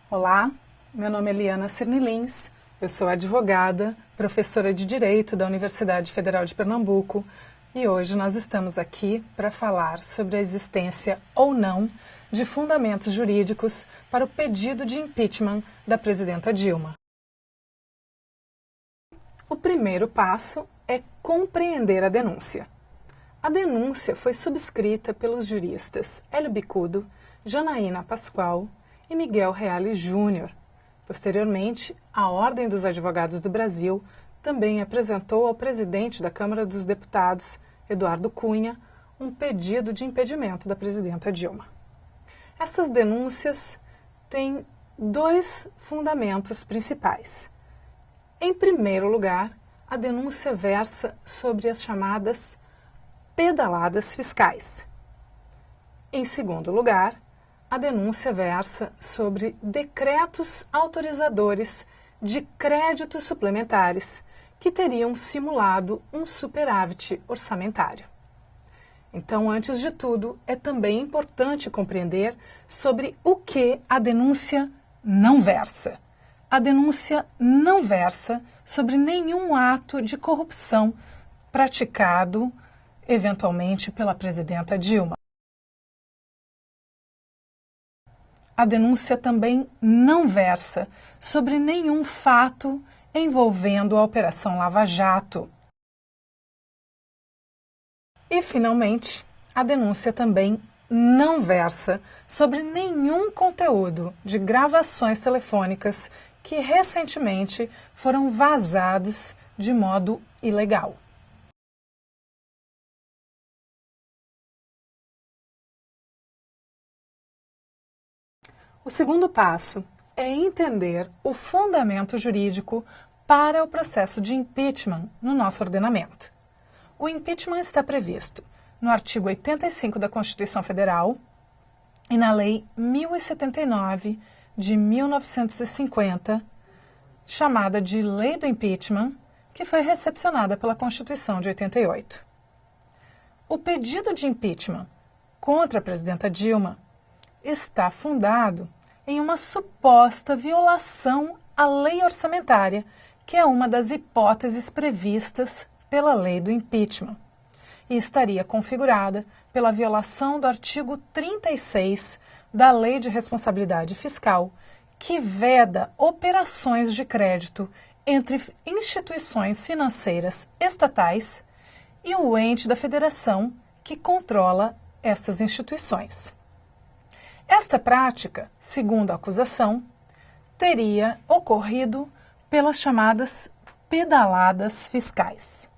Olá, meu nome é Liana Cernilins, eu sou advogada, professora de Direito da Universidade Federal de Pernambuco e hoje nós estamos aqui para falar sobre a existência ou não de fundamentos jurídicos para o pedido de impeachment da presidenta Dilma. O primeiro passo é compreender a denúncia. A denúncia foi subscrita pelos juristas Hélio Bicudo, Janaína Pascoal e Miguel Reale Júnior. Posteriormente, a Ordem dos Advogados do Brasil também apresentou ao presidente da Câmara dos Deputados, Eduardo Cunha, um pedido de impedimento da presidenta Dilma. Essas denúncias têm dois fundamentos principais. Em primeiro lugar, a denúncia versa sobre as chamadas pedaladas fiscais. Em segundo lugar, a denúncia versa sobre decretos autorizadores de créditos suplementares que teriam simulado um superávit orçamentário. Então, antes de tudo, é também importante compreender sobre o que a denúncia não versa. A denúncia não versa sobre nenhum ato de corrupção praticado, eventualmente, pela presidenta Dilma. A denúncia também não versa sobre nenhum fato envolvendo a Operação Lava Jato. E, finalmente, a denúncia também não versa sobre nenhum conteúdo de gravações telefônicas que recentemente foram vazadas de modo ilegal. O segundo passo é entender o fundamento jurídico para o processo de impeachment no nosso ordenamento. O impeachment está previsto no artigo 85 da Constituição Federal e na Lei 1079 de 1950, chamada de Lei do Impeachment, que foi recepcionada pela Constituição de 88. O pedido de impeachment contra a presidenta Dilma está fundado em uma suposta violação à lei orçamentária, que é uma das hipóteses previstas pela lei do impeachment, e estaria configurada pela violação do artigo 36 da Lei de Responsabilidade Fiscal, que veda operações de crédito entre instituições financeiras estatais e o ente da federação que controla essas instituições. Esta prática, segundo a acusação, teria ocorrido pelas chamadas pedaladas fiscais.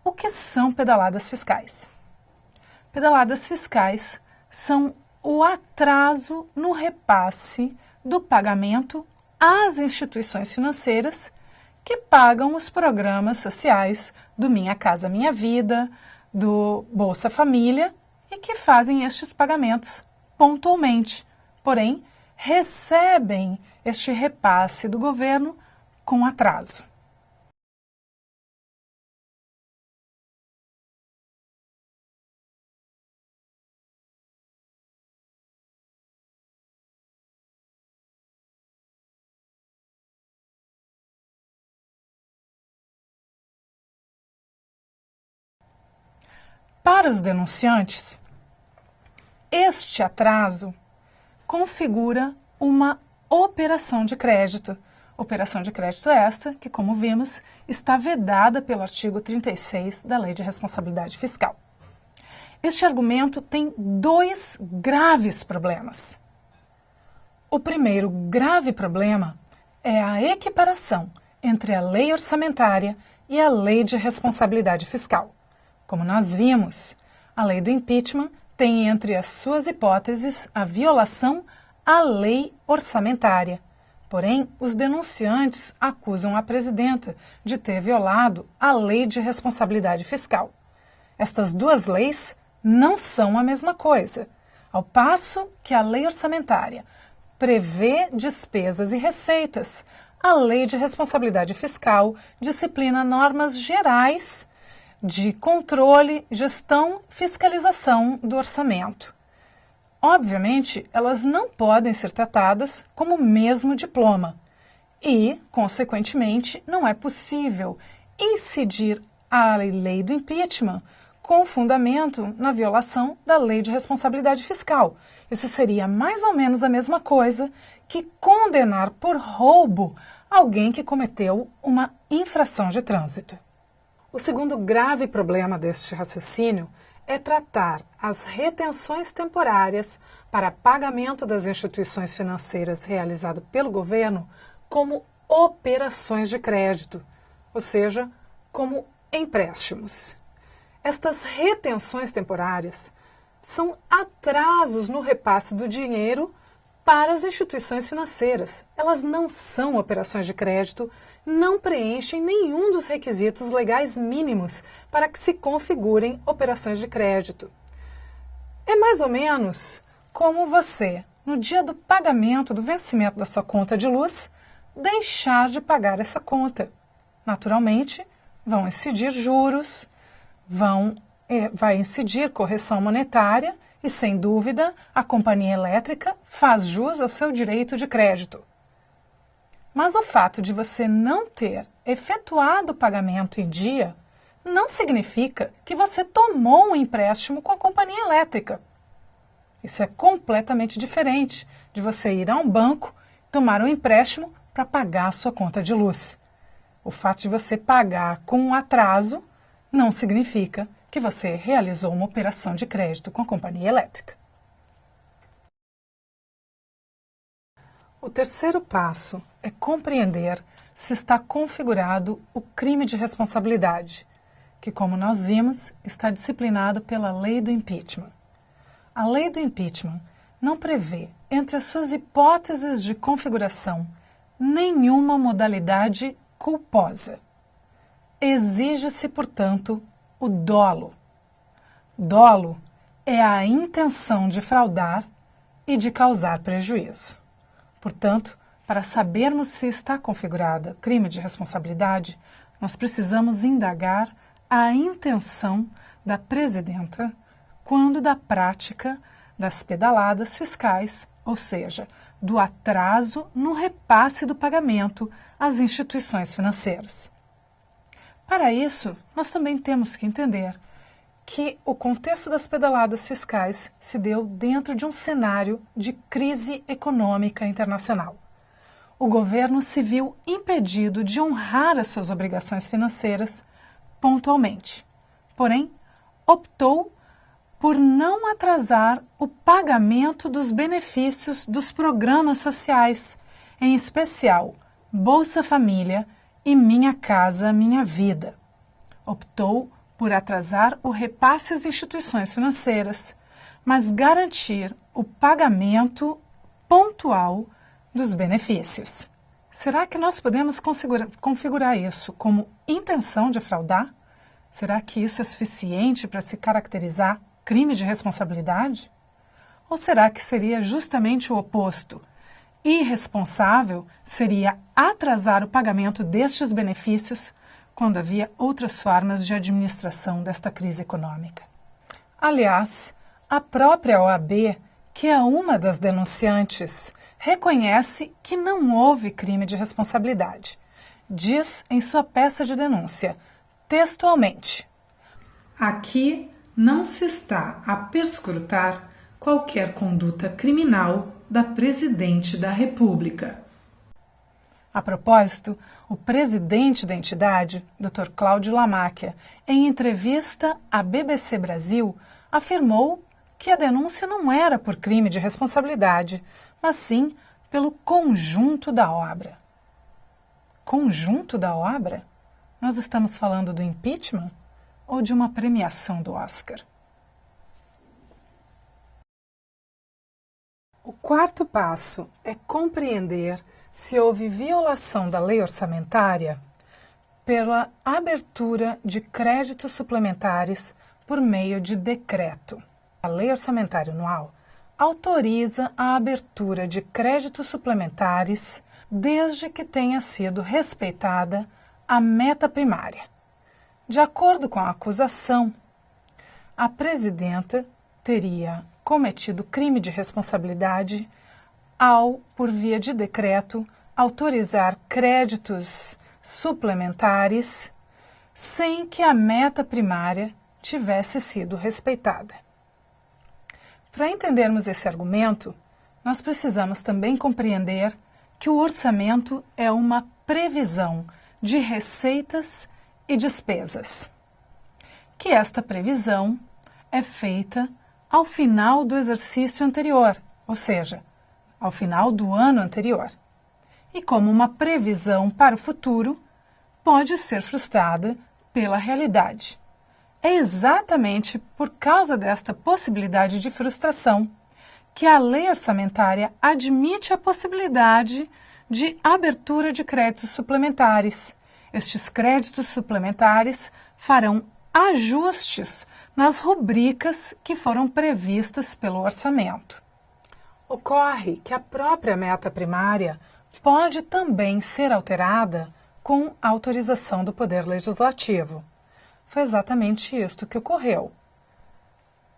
O que são pedaladas fiscais? Pedaladas fiscais são o atraso no repasse do pagamento às instituições financeiras que pagam os programas sociais do Minha Casa Minha Vida, do Bolsa Família e que fazem estes pagamentos pontualmente, porém recebem este repasse do governo com atraso. Para os denunciantes, este atraso configura uma operação de crédito. Operação de crédito esta que, como vimos, está vedada pelo artigo 36 da Lei de Responsabilidade Fiscal. Este argumento tem dois graves problemas. O primeiro grave problema é a equiparação entre a lei orçamentária e a Lei de Responsabilidade Fiscal. Como nós vimos, a lei do impeachment tem entre as suas hipóteses a violação à lei orçamentária. Porém, os denunciantes acusam a presidenta de ter violado a Lei de Responsabilidade Fiscal. Estas duas leis não são a mesma coisa. Ao passo que a lei orçamentária prevê despesas e receitas, a Lei de Responsabilidade Fiscal disciplina normas gerais de controle, gestão, fiscalização do orçamento. Obviamente, elas não podem ser tratadas como o mesmo diploma e, consequentemente, não é possível incidir a lei do impeachment com fundamento na violação da lei de responsabilidade fiscal. Isso seria mais ou menos a mesma coisa que condenar por roubo alguém que cometeu uma infração de trânsito. O segundo grave problema deste raciocínio é tratar as retenções temporárias para pagamento das instituições financeiras realizado pelo governo como operações de crédito, ou seja, como empréstimos. Estas retenções temporárias são atrasos no repasse do dinheiro para as instituições financeiras. Elas não são operações de crédito, não preenchem nenhum dos requisitos legais mínimos para que se configurem operações de crédito. É mais ou menos como você, no dia do pagamento do vencimento da sua conta de luz, deixar de pagar essa conta. Naturalmente, vão incidir juros, vai incidir correção monetária e, sem dúvida, a companhia elétrica faz jus ao seu direito de crédito. Mas o fato de você não ter efetuado o pagamento em dia não significa que você tomou um empréstimo com a companhia elétrica. Isso é completamente diferente de você ir a um banco, tomar um empréstimo para pagar a sua conta de luz. O fato de você pagar com um atraso não significa que você realizou uma operação de crédito com a companhia elétrica. O terceiro passo é compreender se está configurado o crime de responsabilidade, que, como nós vimos, está disciplinado pela lei do impeachment. A lei do impeachment não prevê, entre as suas hipóteses de configuração, nenhuma modalidade culposa. Exige-se, portanto, o dolo. Dolo é a intenção de fraudar e de causar prejuízo. Portanto, para sabermos se está configurada crime de responsabilidade, nós precisamos indagar a intenção da presidenta quando da prática das pedaladas fiscais, ou seja, do atraso no repasse do pagamento às instituições financeiras. Para isso, nós também temos que entender que o contexto das pedaladas fiscais se deu dentro de um cenário de crise econômica internacional. O governo se viu impedido de honrar as suas obrigações financeiras pontualmente. Porém, optou por não atrasar o pagamento dos benefícios dos programas sociais, em especial Bolsa Família e Minha Casa Minha Vida. Optou por atrasar o repasse às instituições financeiras, mas garantir o pagamento pontual dos benefícios. Será que nós podemos configurar isso como intenção de fraudar? Será que isso é suficiente para se caracterizar crime de responsabilidade? Ou será que seria justamente o oposto? Irresponsável seria atrasar o pagamento destes benefícios quando havia outras formas de administração desta crise econômica. Aliás, a própria OAB, que é uma das denunciantes, reconhece que não houve crime de responsabilidade. Diz em sua peça de denúncia, textualmente: aqui não se está a perscrutar qualquer conduta criminal da Presidente da República. A propósito, o presidente da entidade, Dr. Cláudio Lamáquia, em entrevista à BBC Brasil, afirmou que a denúncia não era por crime de responsabilidade, mas sim pelo conjunto da obra. Conjunto da obra? Nós estamos falando do impeachment ou de uma premiação do Oscar? O quarto passo é compreender se houve violação da lei orçamentária pela abertura de créditos suplementares por meio de decreto. A lei orçamentária anual autoriza a abertura de créditos suplementares desde que tenha sido respeitada a meta primária. De acordo com a acusação, a presidenta teria cometido crime de responsabilidade ao, por via de decreto, autorizar créditos suplementares sem que a meta primária tivesse sido respeitada. Para entendermos esse argumento, nós precisamos também compreender que o orçamento é uma previsão de receitas e despesas, que esta previsão é feita ao final do exercício anterior, ou seja, ao final do ano anterior. E como uma previsão para o futuro, pode ser frustrada pela realidade. É exatamente por causa desta possibilidade de frustração que a lei orçamentária admite a possibilidade de abertura de créditos suplementares. Estes créditos suplementares farão ajustes nas rubricas que foram previstas pelo orçamento. Ocorre que a própria meta primária pode também ser alterada com autorização do Poder Legislativo. Foi exatamente isto que ocorreu.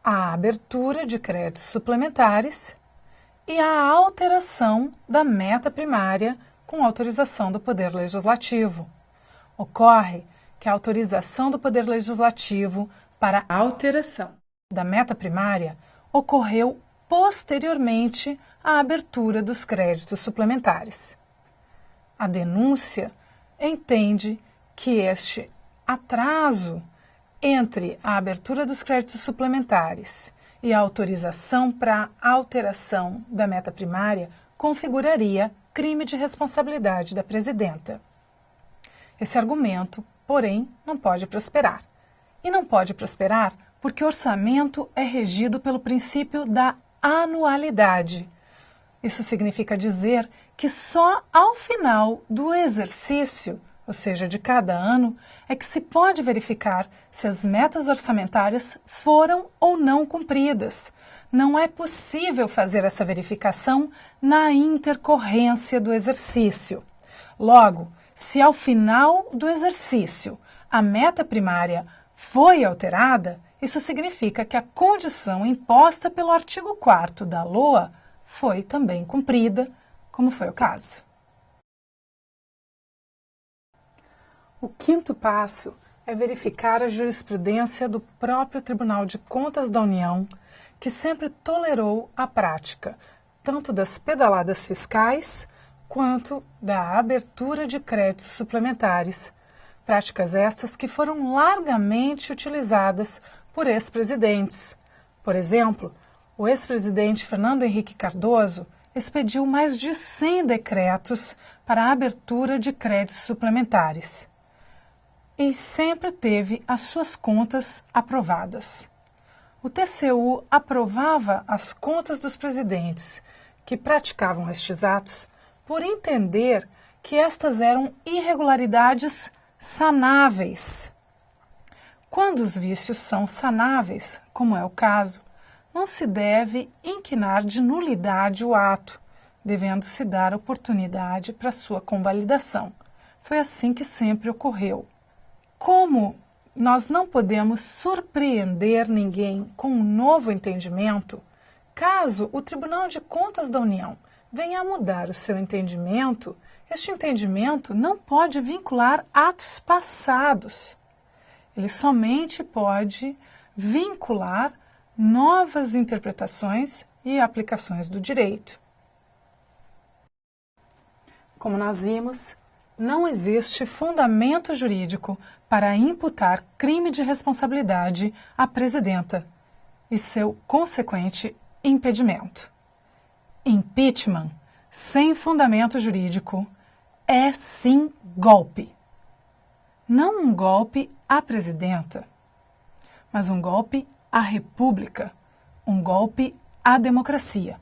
A abertura de créditos suplementares e a alteração da meta primária com autorização do Poder Legislativo. Ocorre que a autorização do Poder Legislativo para a alteração da meta primária ocorreu posteriormente à abertura dos créditos suplementares. A denúncia entende que este atraso entre a abertura dos créditos suplementares e a autorização para a alteração da meta primária configuraria crime de responsabilidade da presidenta. Esse argumento, porém, não pode prosperar. E não pode prosperar porque o orçamento é regido pelo princípio da anualidade. Isso significa dizer que só ao final do exercício, ou seja, de cada ano, é que se pode verificar se as metas orçamentárias foram ou não cumpridas. Não é possível fazer essa verificação na intercorrência do exercício. Logo, se ao final do exercício a meta primária foi alterada, isso significa que a condição imposta pelo artigo 4º da LOA foi também cumprida, como foi o caso. O quinto passo é verificar a jurisprudência do próprio Tribunal de Contas da União, que sempre tolerou a prática tanto das pedaladas fiscais quanto da abertura de créditos suplementares, práticas estas que foram largamente utilizadas por ex-presidentes. Por exemplo, o ex-presidente Fernando Henrique Cardoso expediu mais de 100 decretos para a abertura de créditos suplementares e sempre teve as suas contas aprovadas. O TCU aprovava as contas dos presidentes que praticavam estes atos por entender que estas eram irregularidades sanáveis. Quando os vícios são sanáveis, como é o caso, não se deve inquinar de nulidade o ato, devendo-se dar oportunidade para sua convalidação. Foi assim que sempre ocorreu. Como nós não podemos surpreender ninguém com um novo entendimento, caso o Tribunal de Contas da União venha a mudar o seu entendimento, este entendimento não pode vincular atos passados. Ele somente pode vincular novas interpretações e aplicações do direito. Como nós vimos, não existe fundamento jurídico para imputar crime de responsabilidade à presidenta e seu consequente impedimento. Impeachment, sem fundamento jurídico, é sim golpe. Não um golpe à presidenta, mas um golpe à República, um golpe à democracia,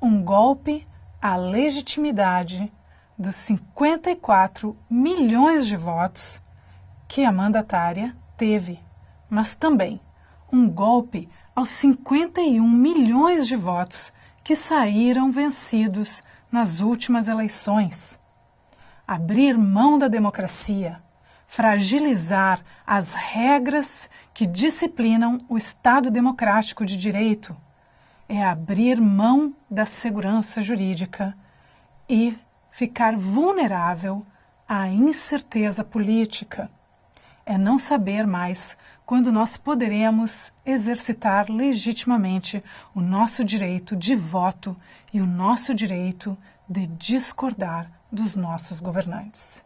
um golpe à legitimidade dos 54 milhões de votos que a mandatária teve, mas também um golpe aos 51 milhões de votos que saíram vencidos nas últimas eleições. Abrir mão da democracia, fragilizar as regras que disciplinam o Estado democrático de direito, é abrir mão da segurança jurídica e ficar vulnerável à incerteza política. É não saber mais quando nós poderemos exercitar legitimamente o nosso direito de voto e o nosso direito de discordar dos nossos governantes.